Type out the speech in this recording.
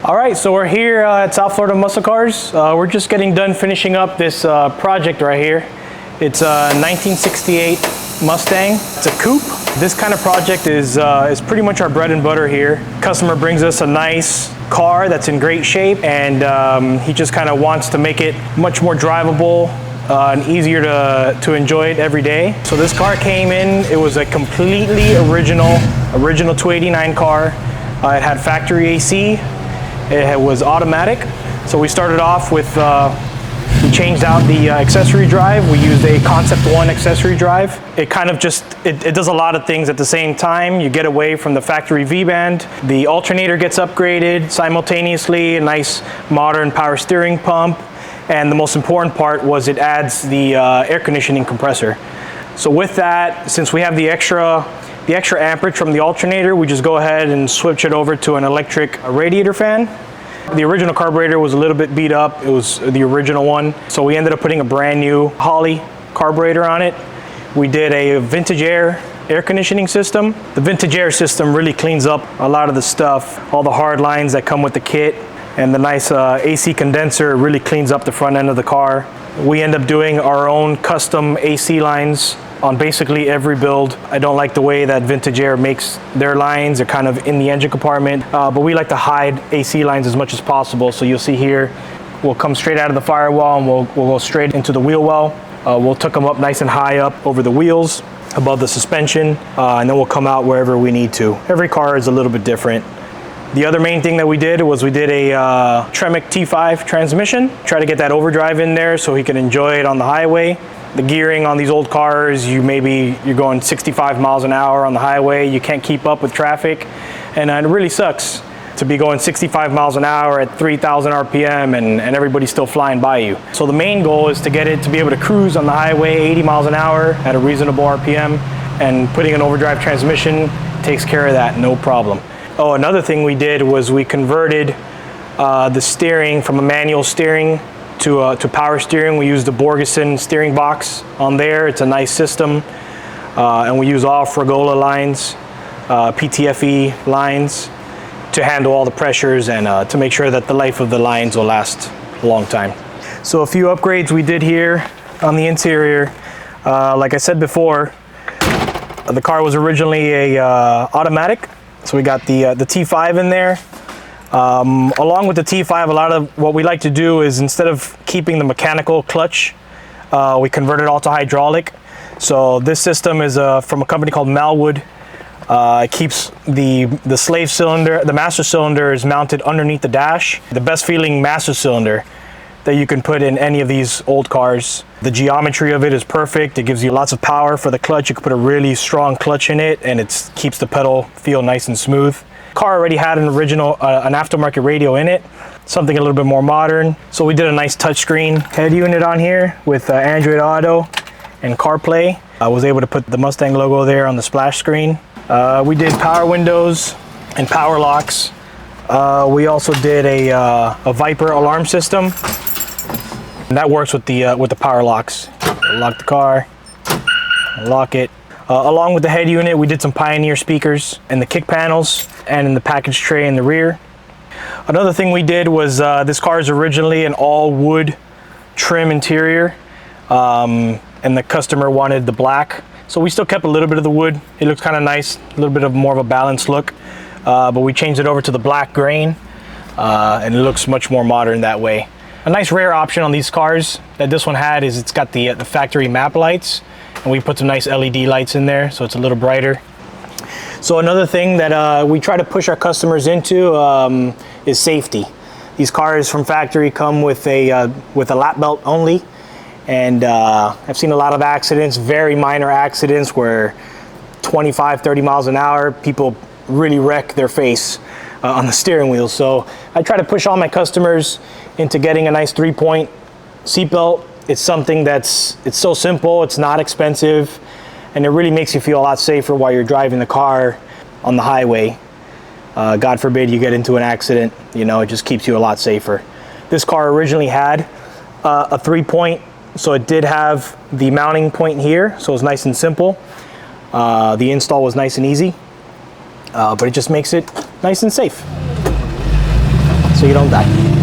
All right, so we're here at South Florida Muscle Cars. We're just getting done finishing up this project right here. It's a 1968 Mustang. It's a coupe. This kind of project is pretty much our bread and butter here. Customer brings us a nice car that's in great shape, and he just kind of wants to make it much more drivable and easier to enjoy it every day. So this car came in, it was a completely original 289 car. It had factory AC. It was automatic. So we started off with, we changed out the accessory drive. We used a Concept 1 accessory drive. It kind of just, it does a lot of things at the same time. You get away from the factory V-band. The alternator gets upgraded simultaneously, a nice modern power steering pump. And the most important part was it adds the air conditioning compressor. So with that, since we have the extra amperage from the alternator, we just go ahead and switch it over to an electric radiator fan. The original carburetor was a little bit beat up. It was the original one. So we ended up putting a brand new Holley carburetor on it. We did a Vintage Air conditioning system. The Vintage Air system really cleans up a lot of the stuff, all the hard lines that come with the kit, and the nice AC condenser really cleans up the front end of the car. We end up doing our own custom AC lines on basically every build. I don't like the way that Vintage Air makes their lines. They're kind of in the engine compartment, but we like to hide AC lines as much as possible. So you'll see here, we'll come straight out of the firewall and we'll go straight into the wheel well. We'll tuck them up nice and high up over the wheels, above the suspension, and then we'll come out wherever we need to. Every car is a little bit different. The other main thing that we did was we did a Tremec T5 transmission. Try to get that overdrive in there so he can enjoy it on the highway. The gearing on these old cars, you're going 65 miles an hour on the highway. You can't keep up with traffic, and it really sucks to be going 65 miles an hour at 3,000 RPM and everybody's still flying by you. So the main goal is to get it to be able to cruise on the highway 80 miles an hour at a reasonable RPM, and putting an overdrive transmission takes care of that, no problem. Oh, another thing we did was we converted the steering from a manual steering to power steering. We used the Borgeson steering box on there. It's a nice system. And we use all Fragola lines, PTFE lines to handle all the pressures and to make sure that the life of the lines will last a long time. So a few upgrades we did here on the interior. Like I said before, the car was originally a automatic. So we got the T5 in there. Along with the T5, a lot of what we like to do is, instead of keeping the mechanical clutch, we convert it all to hydraulic. So this system is from a company called Malwood. It keeps the slave cylinder, the master cylinder is mounted underneath the dash. The best feeling master cylinder that you can put in any of these old cars. The geometry of it is perfect. It gives you lots of power for the clutch. You can put a really strong clutch in it, and it keeps the pedal feel nice and smooth. Car already had an original, an aftermarket radio in it, something a little bit more modern. So we did a nice touchscreen head unit on here with Android Auto and CarPlay. I was able to put the Mustang logo there on the splash screen. We did power windows and power locks. We also did a Viper alarm system, and that works with the power locks. Lock the car, lock it. Along with the head unit, we did some Pioneer speakers in the kick panels and in the package tray in the rear. Another thing we did was, this car is originally an all wood trim interior, and the customer wanted the black. So we still kept a little bit of the wood. It looks kind of nice, a little bit of more of a balanced look, but we changed it over to the black grain, and it looks much more modern that way. A nice rare option on these cars that this one had is it's got the factory map lights, and we put some nice LED lights in there, so it's a little brighter. So another thing that we try to push our customers into is safety. These cars from factory come with a lap belt only, and I've seen a lot of accidents, very minor accidents where 25, 30 miles an hour, people really wreck their face on the steering wheel. So I try to push all my customers into getting a nice 3-point seatbelt. It's something it's so simple, it's not expensive, and it really makes you feel a lot safer while you're driving the car on the highway. God forbid you get into an accident, you know, it just keeps you a lot safer. This car originally had a 3-point, so it did have the mounting point here, so it's nice and simple. The install was nice and easy, but it just makes it nice and safe. so you don't die.